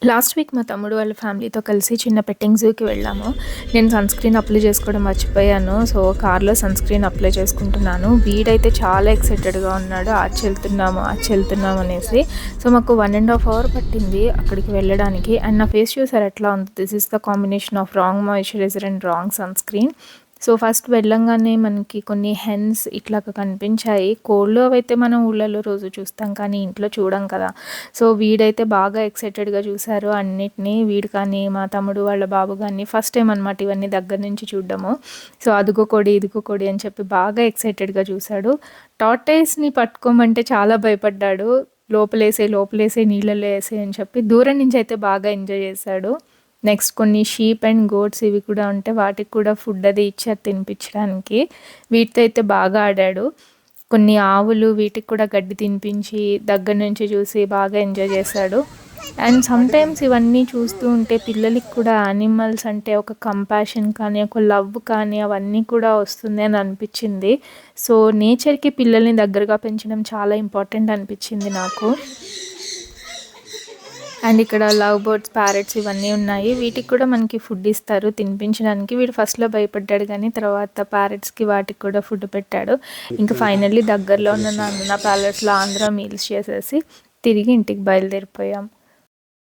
Last week మా తమ్ముడు వాళ్ళ ఫ్యామిలీతో కలిసి చిన్న పెట్టింగ్ జూకి వెళ్ళాము. నేను సన్ స్క్రీన్ అప్లై చేసుకోవడం మర్చిపోయాను. సో, కార్‌లో సన్ స్క్రీన్ అప్లై చేసుకుంటున్నాను. వీడైతే చాలా ఎక్సైటెడ్‌గా ఉన్నాడు. అచ్చెళ్తున్నాం అనేసి. సో, మాకు 1 ½ అవర్ పట్టింది అక్కడికి వెళ్ళడానికి. అండ్ నా ఫేస్ చూసారా ఎట్లా ఉందో? This is the combination of wrong moisturiser and wrong sunscreen. So, first వెళ్ళంగానే మనకి కొన్ని హెన్స్ ఇట్లాగా కనిపించాయి. కోళ్ళు అవైతే మనం ఊళ్ళలో రోజు చూస్తాం కానీ ఇంట్లో చూడం కదా! సో, వీడైతే బాగా ఎక్సైటెడ్‌గా చూసారు అన్నిటిని. వీడు కానీ, మా తమ్ముడు వాళ్ళ బాబు గాని ఫస్ట్ టైమ్ అనమాట ఇవన్నీ దగ్గర నుంచి చూడ్డము. సో, అదిగో కోడి, ఇదిగో కోడి అని చెప్పి బాగా ఎక్సైటెడ్‌గా చూసాడు. టార్టాయిస్‌ని పట్టుకోమంటే చాలా భయపడ్డాడు. లోపలేసేయి నీళ్ళలో ఏసేయి అని చెప్పి దూరం నుంచి అయితే బాగా ఎంజాయ్ చేశాడు. నెక్స్ట్ కొన్ని షీప్ అండ్ గోట్స్ ఇవి కూడా ఉంటే వాటికి కూడా ఫుడ్ అది ఇచ్చారు తినిపించడానికి. వీటితో అయితే బాగా ఆడాడు. కొన్ని ఆవులు వీటికి కూడా గడ్డి తినిపించి దగ్గర నుంచి చూసి బాగా ఎంజాయ్ చేశాడు. అండ్ సమ్‌టైమ్స్ ఇవన్నీ చూస్తూ ఉంటే పిల్లలకి కూడా యానిమల్స్ అంటే ఒక కంపాషన్ కానీ, ఒక లవ్ కానీ అవన్నీ కూడా వస్తుంది అని అనిపించింది. సో, నేచర్‌కి పిల్లల్ని దగ్గరగా పెంచడం చాలా ఇంపార్టెంట్ అనిపించింది నాకు. అండ్ ఇక్కడ లవ్ బర్డ్స్, ప్యారెట్స్ ఇవన్నీ ఉన్నాయి. వీటికి కూడా మనకి ఫుడ్ ఇస్తారు తినిపించడానికి. వీడు ఫస్ట్‌లో భయపడ్డాడు కానీ తర్వాత ప్యారెట్స్‌కి వాటికి కూడా ఫుడ్ పెట్టాడు. ఇంకా ఫైనల్లీ దగ్గరలో ఉన్న నందన ప్యాలెస్‌లో ఆంధ్ర మీల్స్ చేసేసి తిరిగి ఇంటికి బయలుదేరిపోయాం.